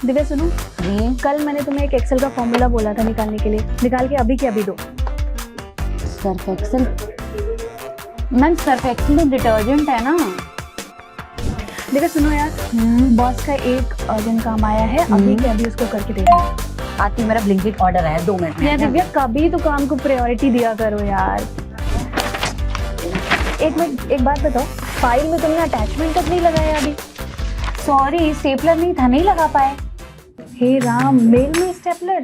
दिव्या सुनो, कल मैंने तुम्हें एक एक्सेल का फॉर्मूला बोला था निकालने के लिए, निकाल के अभी के अभी दो। Surf Excel? Ma'am Surf Excel तो डिटर्जेंट है ना। दिव्या सुनो यार, बॉस का एक अर्जेंट काम आया है, अभी के अभी उसको करके देना है। आती, मेरा ब्लिंकिट ऑर्डर है 2 मिनट में। यार दिव्या, कभी तो काम को प्रायोरिटी दिया करो यार। एक मिनट, एक बात बताओ, फाइल में तुमने अटैचमेंट तक नहीं लगाया अभी? सॉरी, स्टेपलर नहीं था, नहीं लगा पाए। हे राम, मेल में स्टेपलर।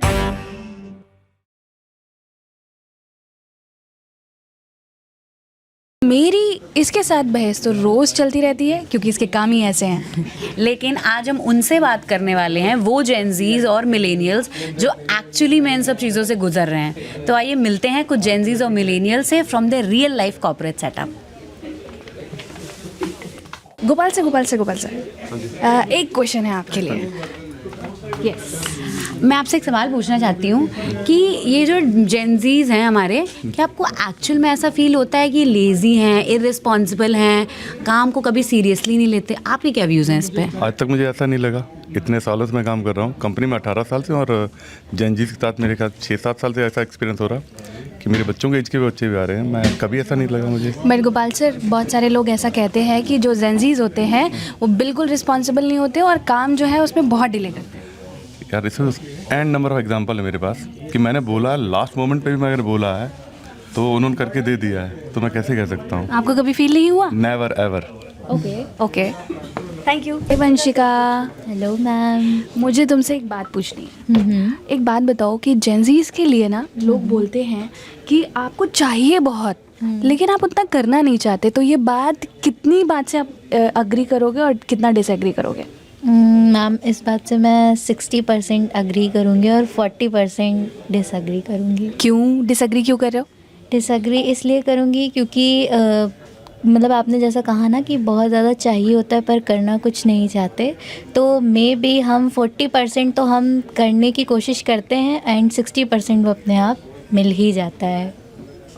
मेरी इसके साथ बहस तो रोज चलती रहती है क्योंकि इसके काम ही ऐसे हैं। लेकिन आज हम उनसे बात करने वाले हैं, वो जेनजीज और मिलेनियल्स जो एक्चुअली में इन सब चीज़ों से गुजर रहे हैं। तो आइए मिलते हैं कुछ जेनजीज और मिलेनियल्स से from the real life corporate setup. Gopal sir, एक क्वेश्चन है आपके लिए। यस, मैं आपसे एक सवाल पूछना चाहती हूँ कि ये जो जेनजीज हैं हमारे, क्या आपको एक्चुअल में ऐसा फील होता है कि लेज़ी हैं, इररिस्पॉन्सिबल हैं, काम को कभी सीरियसली नहीं लेते? आपके क्या व्यूज़ हैं इस पर? आज तक मुझे ऐसा नहीं लगा। इतने सालों से मैं काम कर रहा हूँ कंपनी में, 18 साल से, और जेनजीज के साथ मेरे ख्याल 6-7 साल से ऐसा एक्सपीरियंस हो रहा कि मेरे बच्चों के एज के भी बच्चे भी आ रहे हैं। मैं कभी ऐसा नहीं लगा मुझे। बट गोपाल सर, बहुत सारे लोग ऐसा कहते हैं कि जो जेनजीज होते हैं वो बिल्कुल रिस्पॉन्सिबल नहीं होते और काम जो है उसमें बहुत डिले करते हैं। यार इसमें एंड नंबर ऑफ एग्जांपल है मेरे पास कि मैंने बोला, लास्ट मोमेंट पे भी मैंने बोला है तो उन्होंने करके दे दिया है, तो मैं कैसे कह सकता हूँ? आपको कभी फील नहीं हुआ? Never ever. Okay, thank you. Vanshika, hello ma'am. मुझे तुमसे एक बात पूछनी है। एक बात बताओ कि जेनजीज के लिए ना लोग बोलते हैं कि आपको चाहिए बहुत, लेकिन आप उतना करना नहीं चाहते, तो ये बात कितनी बात से आप अग्री करोगे और कितना डिसएग्री करोगे? मैम, इस बात से मैं 60% अग्री करूँगी और 40% डिसअग्री करूँगी। क्यों डिसएग्री क्यों कर रहे हो? डिसअग्री इसलिए करूँगी क्योंकि मतलब आपने जैसा कहा ना कि बहुत ज़्यादा चाहिए होता है पर करना कुछ नहीं चाहते, तो मे बी हम 40% तो हम करने की कोशिश करते हैं एंड 60% वो अपने आप मिल ही जाता है।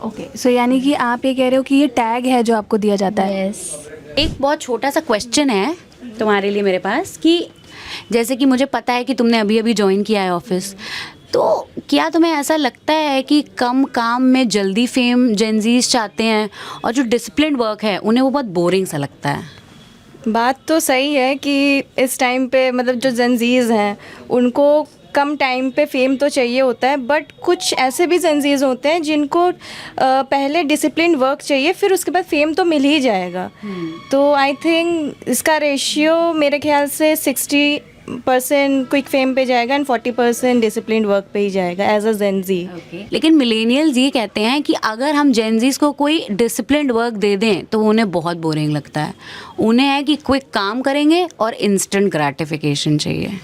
ओके, सो यानी कि आप ये कह रहे हो कि ये टैग है जो आपको दिया जाता है। यस। एक बहुत छोटा सा क्वेश्चन है तुम्हारे लिए मेरे पास कि जैसे कि मुझे पता है कि तुमने अभी अभी ज्वाइन किया है ऑफिस, तो क्या तुम्हें ऐसा लगता है कि कम काम में जल्दी फेम जेनजीज चाहते हैं और जो डिसिप्लिन वर्क है उन्हें वो बहुत बोरिंग सा लगता है? बात तो सही है कि इस टाइम पे मतलब जो जेनजीज हैं उनको कम टाइम पे फेम तो चाहिए होता है, बट कुछ ऐसे भी जेनजीज होते हैं जिनको पहले डिसिप्लिन वर्क चाहिए, फिर उसके बाद फेम तो मिल ही जाएगा। तो आई थिंक इसका रेशियो मेरे ख्याल से 60% क्विक फेम पे जाएगा एंड 40% डिसिप्लिन वर्क पे ही जाएगा एज अ जेनजी। लेकिन मिलेनियल्स ये कहते हैं कि अगर हम जेनजीज को कोई डिसिप्लिन्ड वर्क दे दें तो उन्हें बहुत बोरिंग लगता है। उन्हें है कि क्विक काम करेंगे और इंस्टेंट ग्रेटिफिकेशन चाहिए।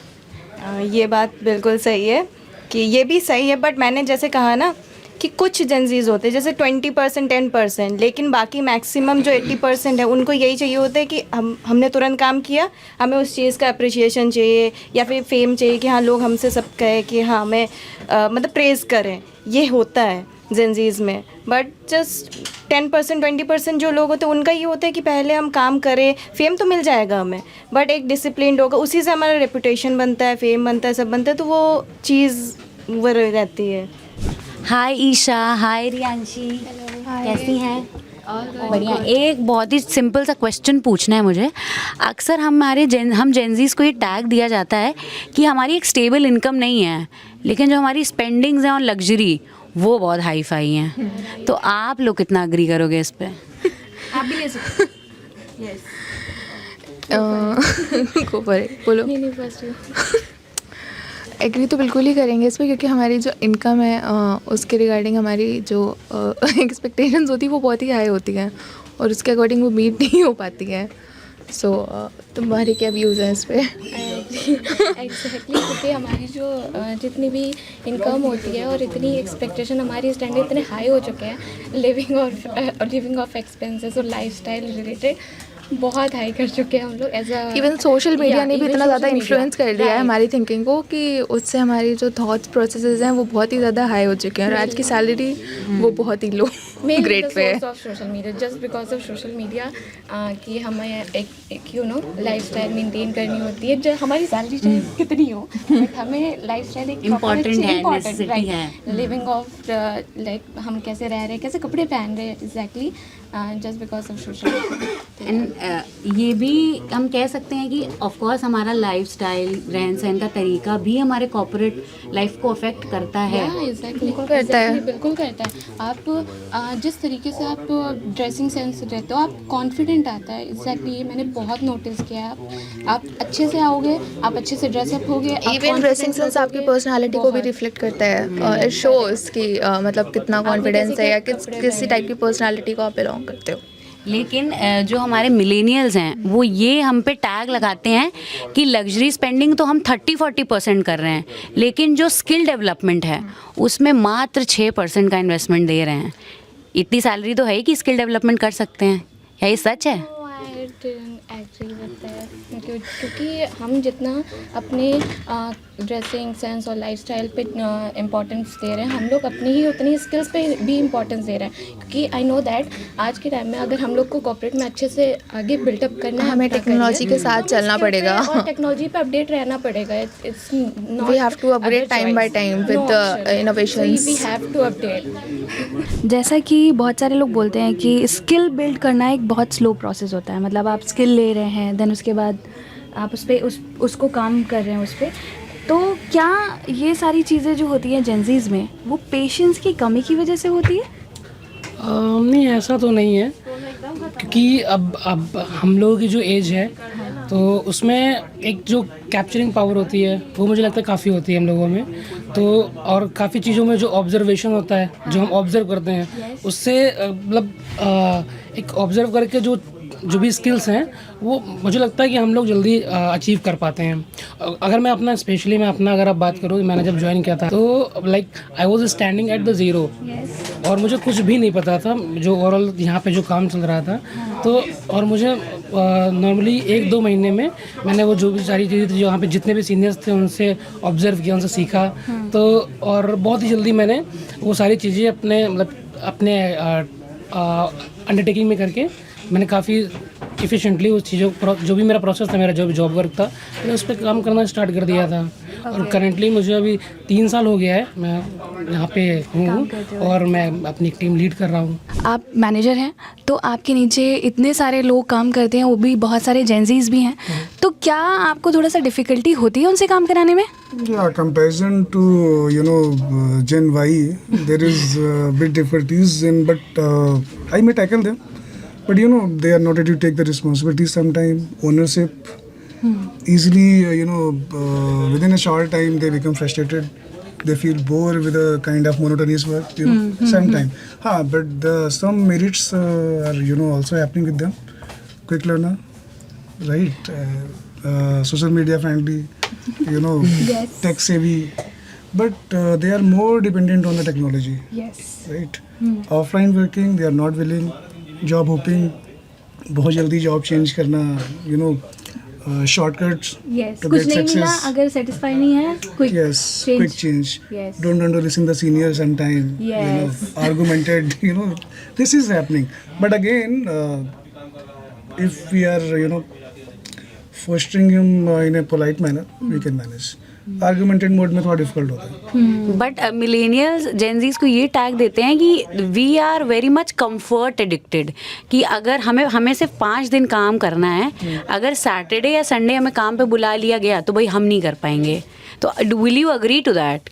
ये बात बिल्कुल सही है कि ये भी सही है, बट मैंने जैसे कहा ना कि कुछ जेनजीज होते हैं जैसे 20% 10%, लेकिन बाकी मैक्सिमम जो 80% है उनको यही चाहिए होता है कि हमने तुरंत काम किया, हमें उस चीज़ का अप्रिशिएशन चाहिए या फिर फेम चाहिए कि हाँ लोग हमसे सब कहे कि हाँ हमें मतलब प्रेज़ करें। ये होता है जेनजीज में, बट जस्ट 10% 20% जो लोग होते हैं उनका ये होता है कि पहले हम काम करें, फेम तो मिल जाएगा हमें, बट एक डिसिप्लिन होगा, उसी से हमारा रेपुटेशन बनता है, फेम बनता है, सब बनता है, तो वो चीज़ वो रहती है। हाय ईशा, हाय रियांशी, कैसी हैं? बढ़िया। एक बहुत ही सिंपल सा क्वेश्चन पूछना है मुझे। अक्सर हम जेनजीज को ये टैग दिया जाता है कि हमारी एक स्टेबल इनकम नहीं है, लेकिन जो हमारी स्पेंडिंग्स हैं और लग्जरी वो बहुत हाई फाई हैं। तो आप लोग कितना अग्री करोगे इस पे? आप भी ले सकते हो। बोलो। नहीं फर्स्ट एग्री तो बिल्कुल ही करेंगे इस पर, क्योंकि हमारी जो इनकम है उसके रिगार्डिंग हमारी जो एक्सपेक्टेशंस होती है वो बहुत ही हाई होती हैं और उसके अकॉर्डिंग वो मीट नहीं हो पाती है। सो तुम्हारे क्या व्यूज़ हैं इस पर? एग्जैक्टली, क्योंकि हमारी जो जितनी भी इनकम होती है और इतनी एक्सपेक्टेशन, हमारी स्टैंडर्ड इतने हाई हो चुके हैं लिविंग ऑफ एक्सपेंसेस और लाइफस्टाइल रिलेटेड, बहुत हाई कर चुके हैं हम लोग as a even social media ने भी इतना ज़्यादा इन्फ्लुएंस कर दिया है हमारी थिंकिंग को कि उससे हमारी जो थॉट्स प्रोसेसेस हैं वो बहुत ही ज़्यादा हाई हो चुके हैं और आज की सैलरी वो बहुत ही लो ग्रेड पे है। Of social media just because of social media कि हमें एक यू नो लाइफस्टाइल मेंटेन करनी होती है जो हमारी सैलरी चाहे कितनी हो बट हमें लाइफस्टाइल एक Important है, necessity है। लिविंग ऑफ लाइक हम कैसे रह रहे हैं कैसे कपड़े पहन रहे हैं exactly just because of social media. And ये भी हम कह सकते हैं कि ऑफ कोर्स हमारा लाइफस्टाइल रहन सहन का तरीका भी हमारे कॉर्पोरेट लाइफ को अफेक्ट करता है। बिल्कुल करता है। आप जिस तरीके से आप ड्रेसिंग सेंस रहते हो आप कॉन्फिडेंट आता है एग्जैक्टली ये मैंने बहुत नोटिस किया है। आप अच्छे से आओगे आप अच्छे से ड्रेसअप होगे इवन ड्रेसिंग सेंस आपकी पर्सनालिटी को भी रिफ्लेक्ट करता है। इट शोज कि मतलब कितना कॉन्फिडेंस है या किस टाइप की पर्सनालिटी को आप बिलोंग करते हो। लेकिन जो हमारे मिलेनियल्स हैं वो ये हम पे टैग लगाते हैं कि लग्जरी स्पेंडिंग तो हम 30-40% कर रहे हैं लेकिन जो स्किल डेवलपमेंट है उसमें मात्र 6% का इन्वेस्टमेंट दे रहे हैं। इतनी सैलरी तो है ही कि स्किल डेवलपमेंट कर सकते हैं, क्या ये सच है? एक्चुअली लगता है क्योंकि हम जितना अपने ड्रेसिंग सेंस और लाइफस्टाइल पे इम्पोर्टेंस दे रहे हैं हम लोग अपनी ही उतनी स्किल्स पे भी इम्पोर्टेंस दे रहे हैं क्योंकि आई नो दैट आज के टाइम में अगर हम लोग को कॉर्पोरेट में अच्छे से आगे बिल्डअप करना है हमें टेक्नोलॉजी के साथ चलना पड़ेगा और टेक्नोलॉजी पे अपडेट रहना पड़ेगा। It's not we have to upgrade time by time with the innovations. We have to update. जैसा कि बहुत सारे लोग बोलते हैं कि स्किल बिल्ड करना एक बहुत स्लो प्रोसेस होता है, मतलब आप स्किल ले रहे हैं देन उसके बाद आप उस पर उसको काम कर रहे हैं उस पर, तो क्या ये सारी चीज़ें जो होती हैं जेंजीज़ में वो पेशेंस की कमी की वजह से होती है? नहीं ऐसा तो नहीं है क्योंकि अब हम लोगों की जो एज है तो उसमें एक जो कैप्चरिंग पावर होती है वो मुझे लगता है काफ़ी होती है हम लोगों में। तो और काफ़ी चीज़ों में जो ऑब्जर्वेशन होता है जो हम ऑब्जर्व करते हैं उससे मतलब एक ऑब्जर्व करके जो भी स्किल्स हैं वो मुझे लगता है कि हम लोग जल्दी अचीव कर पाते हैं। अगर मैं अपना स्पेशली मैं अपना अगर आप बात करूँ मैंने जब ज्वाइन किया था तो like I was standing at the zero और मुझे कुछ भी नहीं पता था जो ओवरऑल यहाँ पे जो काम चल रहा था। तो और मुझे नॉर्मली 1-2 महीने में मैंने वो जो भी सारी चीज़ें थी जो यहाँ पे जितने भी सीनियर्स थे उनसे ऑब्जर्व किया उनसे सीखा। तो और बहुत ही जल्दी मैंने वो सारी चीज़ें अपने अंडरटेकिंग में करके मैंने काफ़ी इफ़िशेंटली उस चीज़ों जो भी मेरा प्रोसेस था मेरा जो भी जॉब वर्क था मैंने उस पर काम करना स्टार्ट कर दिया था। और करंटली मुझे अभी 3 साल हो गया है मैं यहाँ पे हूँ और मैं अपनी टीम लीड कर रहा हूँ। आप मैनेजर हैं तो आपके नीचे इतने सारे लोग काम करते हैं, वो भी बहुत सारे जेंजीज़ भी हैं, तो क्या आपको थोड़ा सा डिफ़िकल्टी होती है उनसे काम कराने में? Yeah, comparison to Gen Y, there is bit difficulties in, but I may tackle them. But they are not ready to take the responsibility. Sometimes ownership easily, within a short time they become frustrated. They feel bored with a kind of monotonous work. Sometimes. But some merits are also happening with them. Quick learner, right? Social media friendly, Yes. tech savvy. But they are more dependent on the technology. Yes. Right? Offline working, they are not willing. Job hopping, बहुत जल्दी job change करना, shortcuts Yes. कुछ नहीं मिला अगर satisfy नहीं है quick quick change. Yes. Don't listen the seniors sometime. Yes. Argumented. This is happening. But again, if we are fostering him in a polite manner, we can manage. Augmented mode में थोड़ा difficult होता है। But millennials Gen Zs को ये tag देते हैं कि we are very much comfort addicted, कि अगर हमें सिर्फ 5 दिन काम करना है, अगर सैटरडे या संडे हमें काम पे बुला लिया गया तो भाई हम नहीं कर पाएंगे। तो will you agree to that?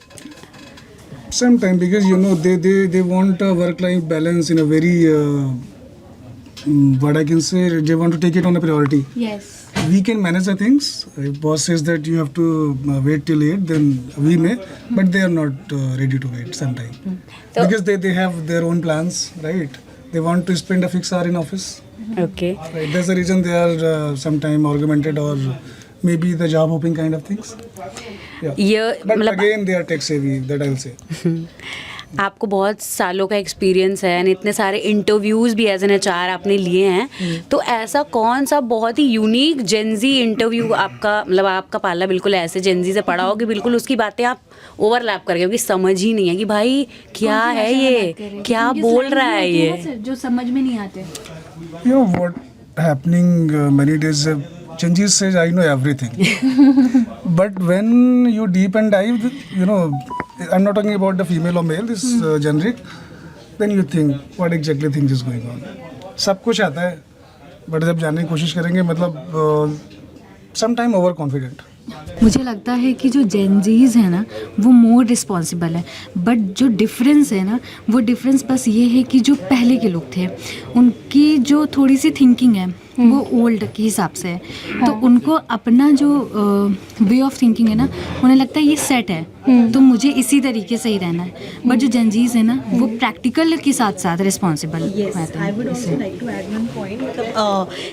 Sometimes because they want a work-life balance in a very what I can say, they want to take it on a priority. Yes. We can manage the things. If boss says that you have to wait till 8, then we may, but they are not ready to wait sometimes. Because they have their own plans, right? They want to spend a fixed hour in office. Okay. Right. That's the reason they are sometimes argumented or maybe the job hopping kind of things. Yeah. ये But again, they are tech savvy, that I'll say. आपको बहुत सालों का experience है and इतने सारे interviews भी as an HR आपने लिए हैं, तो ऐसा कौन सा बहुत ही यूनिक जेंजी इंटरव्यू आपका, मतलब आपका पाला बिल्कुल ऐसे जेंजी से पड़ा हो कि बिल्कुल उसकी बातें आप ओवरलैप कर गए कि समझ ही नहीं है कि भाई क्या है ये, क्या बोल रहा है ये, जो समझ में नहीं आते. You know what happening many days. Gen Z says I know everything, but when you deep and dive, you know, I'm not talking about the female or male. This generic. Then you think what exactly things is going on. सब कुछ आता है, but जब जानने की कोशिश करेंगे मतलब sometime over confident. मुझे लगता है कि जो जेनजीज है ना वो मोर रिस्पॉन्सिबल है, बट जो डिफरेंस है ना वो डिफरेंस बस ये है कि जो पहले के लोग थे उनकी जो थोड़ी सी थिंकिंग है वो ओल्ड के हिसाब से है, तो उनको अपना जो वे ऑफ थिंकिंग है ना उन्हें लगता है ये सेट है, तो मुझे इसी तरीके से ही रहना है. बट जो जेनजीज है ना वो प्रैक्टिकल के साथ साथ रिस्पॉन्सिबल रहते हैं.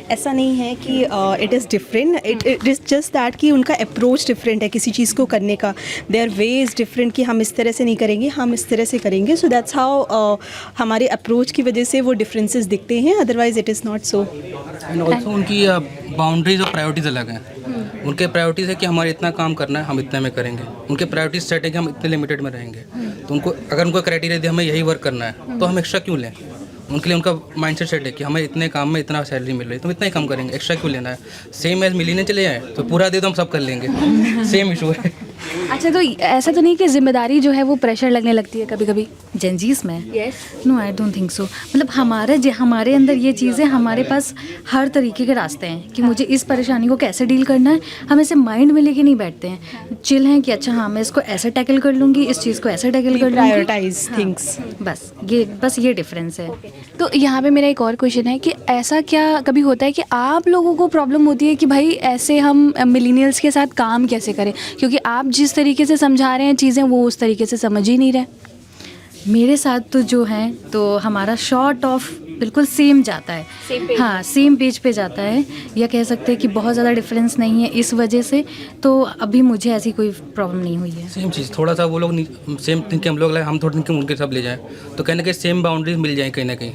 ऐसा नहीं है कि it is different, it is just that कि उनका अप्रोच डिफरेंट है किसी चीज़ को करने का. देयर वे इज़ डिफरेंट कि हम इस तरह से नहीं करेंगे, हम इस तरह से करेंगे. सो दैट्स हाउ हमारे अप्रोच की वजह से वो डिफरेंसेस दिखते हैं, otherwise it is not so. And also उनकी बाउंड्रीज और प्रायोरिटीज़ अलग हैं. उनके प्रायोरिटीज़ है कि हमारे इतना काम करना है, हम इतने में करेंगे. उनके प्रायोरिटीज सेट है कि हम इतने लिमिटेड में रहेंगे. तो उनको अगर उनका क्राइटेरिया दिया हमें यही वर्क करना है तो हम एक्स्ट्रा क्यों लें. उनके लिए उनका माइंडसेट सेट है कि हमें इतने काम में इतना सैलरी मिल रही है तो हम इतना ही काम करेंगे, एक्स्ट्रा क्यों लेना है. सेम एज मिलीने चले जाएँ तो पूरा दे तो हम सब कर लेंगे. सेम इशू है. अच्छा, तो ऐसा तो नहीं कि जिम्मेदारी जो है वो प्रेशर लगने लगती है कभी कभी जेनजीज में? No, I don't think so. मतलब हमारे अंदर ये चीज़ें, हमारे पास हर तरीके के रास्ते हैं कि मुझे इस परेशानी को कैसे डील करना है. हम ऐसे माइंड में लेके नहीं बैठते हैं, चिल हैं कि अच्छा हाँ मैं इसको ऐसे टैकल कर लूँगी, इस चीज़ को ऐसे टैकल कर लूँगी. Prioritise things. बस ये डिफरेंस है. तो यहाँ पे मेरा एक और क्वेश्चन है कि ऐसा क्या कभी होता है कि आप लोगों को प्रॉब्लम होती है कि भाई ऐसे हम मिलेनियल्स के साथ काम कैसे करें, क्योंकि आप जिस तरीके से समझा रहे हैं चीज़ें वो उस तरीके से समझ ही नहीं रहे. मेरे साथ तो जो है तो हमारा शॉर्ट ऑफ बिल्कुल सेम जाता है. हाँ, सेम पेज पे जाता है, या कह सकते हैं कि बहुत ज़्यादा डिफरेंस नहीं है इस वजह से. तो अभी मुझे ऐसी कोई प्रॉब्लम नहीं हुई है. सेम चीज़, थोड़ा सा वो लोग सेम थिंकिंग हम लोग लाए, हम थोड़ी थिंकिंग उनके सब ले जाएं तो कहीं ना कहीं सेम बाउंड्रीज मिल जाए कहीं ना कहीं.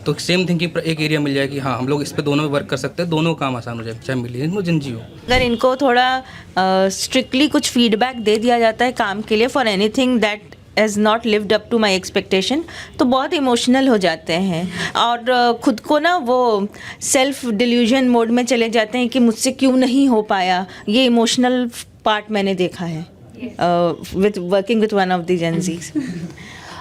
तो सेम थिंकिंग एक एरिया मिल जाए कि हाँ हम लोग इस पे दोनों में वर्क कर सकते हैं, दोनों काम आसान हो जाए, चाहे मिलिए वो जिंजी हो. अगर इनको थोड़ा स्ट्रिक्टली कुछ फीडबैक दे दिया जाता है काम के लिए for anything that is not lived up to my expectation, तो बहुत इमोशनल हो जाते हैं और खुद को ना वो सेल्फ डिल्यूजन मोड में चले जाते हैं कि मुझसे क्यों नहीं हो पाया. ये इमोशनल पार्ट मैंने देखा है with working with one of the Gen Zs.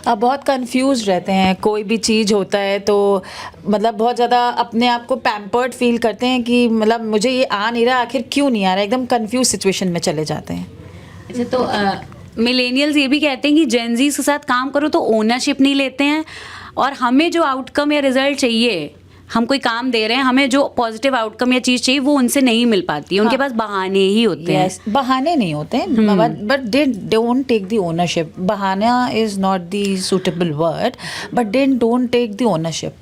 बहुत कंफ्यूज रहते हैं. कोई भी चीज़ होता है तो मतलब बहुत ज़्यादा अपने आप को पैम्पर्ड फील करते हैं कि मतलब मुझे ये आ नहीं रहा, आखिर क्यों नहीं आ रहा. एकदम कंफ्यूज सिचुएशन में चले जाते हैं. अच्छा, तो मिलेनियल्स ये भी कहते हैं कि जेनजीज के साथ काम करो तो ओनरशिप नहीं लेते हैं, और हमें जो आउटकम या रिजल्ट चाहिए, हम कोई काम दे रहे हैं, हमें जो पॉजिटिव आउटकम या चीज़ चाहिए वो उनसे नहीं मिल पाती है. उनके पास बहाने ही होते हैं. बहाने नहीं होते हैं, but they don't take the ownership. बहाना is not the suitable word, but they don't take the ownership.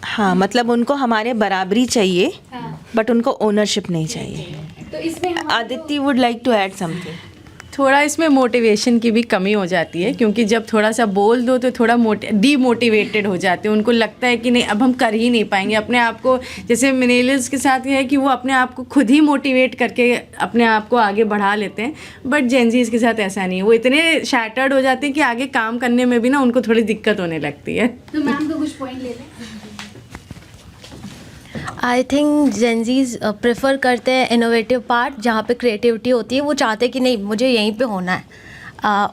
हाँ, मतलब उनको हमारे बराबरी चाहिए बट उनको ओनरशिप नहीं चाहिए. तो इसमें Aditya would like to add something. थोड़ा इसमें मोटिवेशन की भी कमी हो जाती है, क्योंकि जब थोड़ा सा बोल दो तो थोड़ा डीमोटिवेटेड हो जाते हैं. उनको लगता है कि नहीं अब हम कर ही नहीं पाएंगे अपने आप को. जैसे मिलेनियल्स के साथ ये है कि वो अपने आप को खुद ही मोटिवेट करके अपने आप को आगे बढ़ा लेते हैं, बट जेनजीज के साथ ऐसा नहीं है. वो इतने शैटर्ड हो जाते हैं कि आगे काम करने में भी ना उनको थोड़ी दिक्कत होने लगती है. तो मैम को कुछ पॉइंट ले लें. आई थिंक जेनजीज प्रेफर करते हैं इनोवेटिव पार्ट, जहाँ पे क्रिएटिविटी होती है. वो चाहते कि नहीं मुझे यहीं पे होना है.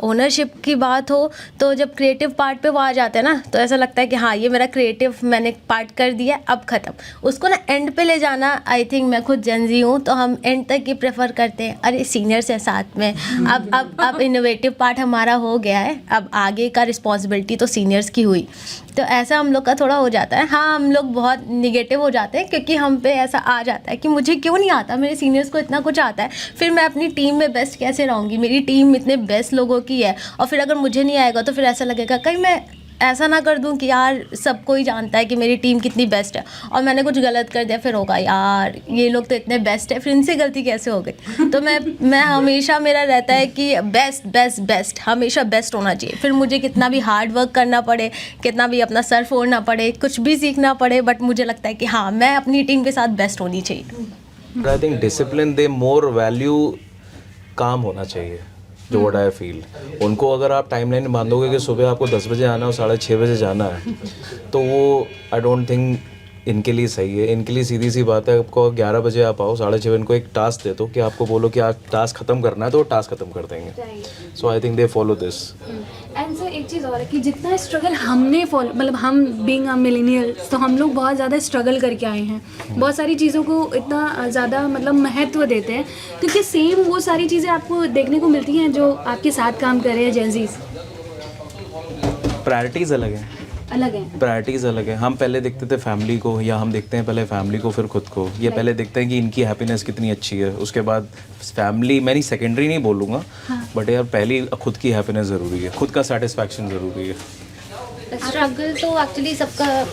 ओनरशिप की बात हो तो जब क्रिएटिव पार्ट पे वो आ जाते हैं ना तो ऐसा लगता है कि हाँ ये मेरा क्रिएटिव मैंने पार्ट कर दिया, अब ख़त्म. उसको ना एंड पे ले जाना, आई थिंक मैं खुद जेनजी हूँ तो हम एंड तक ही प्रेफर करते हैं. अरे सीनियर्स है साथ में, अब इनोवेटिव पार्ट हमारा हो गया है, अब आगे का रिस्पॉन्सिबिलिटी तो सीनियर्स की हुई. तो ऐसा हम लोग का थोड़ा हो जाता है. हाँ, हम लोग बहुत निगेटिव हो जाते हैं क्योंकि हम पे ऐसा आ जाता है कि मुझे क्यों नहीं आता, मेरे सीनियर्स को इतना कुछ आता है, फिर मैं अपनी टीम में बेस्ट कैसे रहूँगी. मेरी टीम इतने बेस्ट लोगों की है और फिर अगर मुझे नहीं आएगा तो फिर ऐसा लगेगा कहीं मैं ऐसा ना कर दूं कि यार सब कोई जानता है कि मेरी टीम कितनी बेस्ट है और मैंने कुछ गलत कर दिया, फिर होगा यार ये लोग तो इतने बेस्ट है, फिर इनसे गलती कैसे हो गई। तो मैं हमेशा मेरा रहता है कि बेस्ट बेस्ट बेस्ट, हमेशा बेस्ट होना चाहिए। फिर मुझे कितना भी हार्ड वर्क करना पड़े, कितना भी अपना सर फोड़ना पड़े, कुछ भी सीखना पड़े, बट मुझे लगता है कि हाँ मैं अपनी टीम के साथ बेस्ट होनी चाहिए। I think discipline they more value काम होना चाहिए, जो व्हाट आई फील। उनको अगर आप टाइमलाइन बांधोगे कि सुबह आपको 10 बजे आना है और 6:30 बजे जाना है, तो वो आई डोंट थिंक इनके लिए सही है। इनके लिए सीधी सी बात है, आपको 11 बजे आप आओ, 6:30 इनको एक टास्क दे दो कि आपको बोलो कि आज टास्क ख़त्म करना है, तो वो टास्क ख़त्म कर देंगे। So I think they follow this. And sir एक चीज़ और है कि जितना स्ट्रगल हमने फॉलो, मतलब हम बीइंग अ मिलेनियल्स, तो हम लोग बहुत ज़्यादा स्ट्रगल करके आए हैं, बहुत सारी चीज़ों को इतना ज़्यादा मतलब महत्व देते हैं, क्योंकि सेम वो सारी चीज़ें आपको देखने को मिलती हैं जो आपके साथ काम कर रहे हैं जेनज़ीज़। प्रायोरिटीज़ अलग हैं, प्रायोरिटीज़ अलग है। हम पहले देखते थे फैमिली को, या हम देखते हैं पहले फैमिली को फिर खुद को। ये पहले देखते हैं कि इनकी हैप्पीनेस कितनी अच्छी है, उसके बाद फैमिली, मैं नहीं सेकेंडरी नहीं बोलूँगा, बट यार पहली खुद की हैप्पीनेस ज़रूरी है, खुद का सेटिस्फैक्शन ज़रूरी है। स्ट्रगल तो एक्चुअली सबका,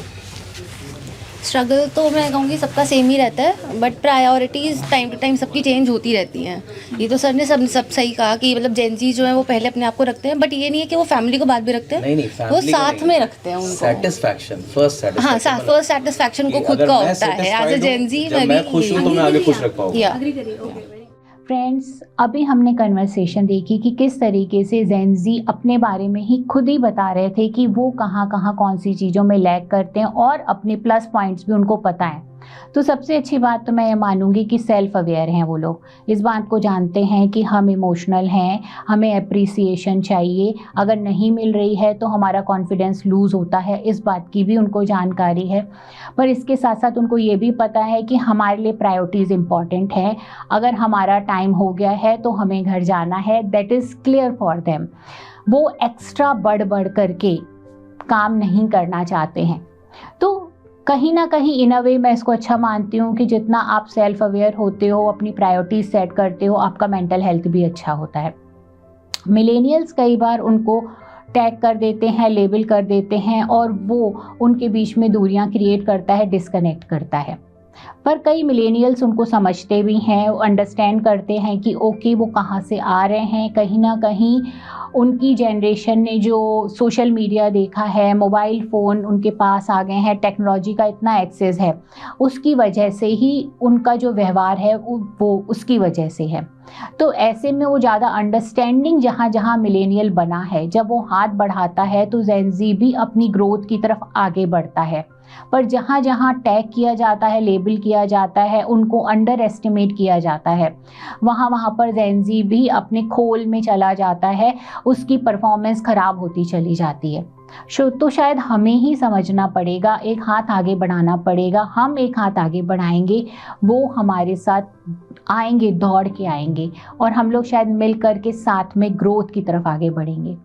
स्ट्रगल तो मैं कहूँगी सबका सेम ही रहता है, but priorities time to time सबकी चेंज होती रहती हैं। ये तो सर ने सब सही कहा कि मतलब जेंजी जो है वो पहले अपने आप को रखते हैं, बट ये नहीं है कि वो फैमिली को बाद भी रखते हैं, नहीं, वो साथ में रखते हैं उनको। सेटिस्फैक्शन फर्स्ट, हाँ फर्स्ट सेटिस्फैक्शन को खुद का होता है। एज ए जेंजी मैं खुश हूँ तो मैं आगे खुश रख पाऊँगा। फ्रेंड्स, अभी हमने कन्वर्सेशन देखी कि किस तरीके से जेनजी अपने बारे में ही खुद ही बता रहे थे कि वो कहाँ कहाँ कौन सी चीज़ों में लैग करते हैं और अपने प्लस पॉइंट्स भी उनको पता है। तो सबसे अच्छी बात तो मैं ये मानूंगी कि सेल्फ अवेयर हैं वो लोग, इस बात को जानते हैं कि हम इमोशनल हैं, हमें अप्रिसिएशन चाहिए, अगर नहीं मिल रही है तो हमारा कॉन्फिडेंस लूज़ होता है, इस बात की भी उनको जानकारी है। पर इसके साथ साथ उनको ये भी पता है कि हमारे लिए प्रायोरिटीज़ इम्पॉर्टेंट हैं, अगर हमारा टाइम हो गया है तो हमें घर जाना है, that is clear for them. वो एक्स्ट्रा बढ़ करके काम नहीं करना चाहते हैं। तो कहीं ना कहीं इन अ वे मैं इसको अच्छा मानती हूँ कि जितना आप सेल्फ अवेयर होते हो, अपनी प्रायोरिटीज सेट करते हो, आपका मेंटल हेल्थ भी अच्छा होता है। मिलेनियल्स कई बार उनको टैग कर देते हैं, लेबल कर देते हैं, और वो उनके बीच में दूरियां क्रिएट करता है, डिस्कनेक्ट करता है। पर कई मिलेनियल्स उनको समझते भी हैं, अंडरस्टैंड करते हैं कि ओके वो कहाँ से आ रहे हैं। कहीं ना कहीं उनकी जनरेशन ने जो सोशल मीडिया देखा है, मोबाइल फ़ोन उनके पास आ गए हैं, टेक्नोलॉजी का इतना एक्सेस है, उसकी वजह से ही उनका जो व्यवहार है वो उसकी वजह से है। तो ऐसे में वो ज़्यादा अंडरस्टैंडिंग जहाँ जहाँ मिलेनियल बना है, जब वो हाथ बढ़ाता है तो जेनजी भी अपनी ग्रोथ की तरफ आगे बढ़ता है। पर जहाँ जहाँ टैग किया जाता है, लेबल किया जाता है, उनको अंडर एस्टिमेट किया जाता है, वहाँ वहाँ पर जेनजी भी अपने खोल में चला जाता है, उसकी परफॉर्मेंस ख़राब होती चली जाती है। तो शायद हमें ही समझना पड़ेगा, एक हाथ आगे बढ़ाना पड़ेगा। हम एक हाथ आगे बढ़ाएंगे, वो हमारे साथ आएंगे, दौड़ के आएंगे, और हम लोग शायद मिल कर के साथ में ग्रोथ की तरफ आगे बढ़ेंगे।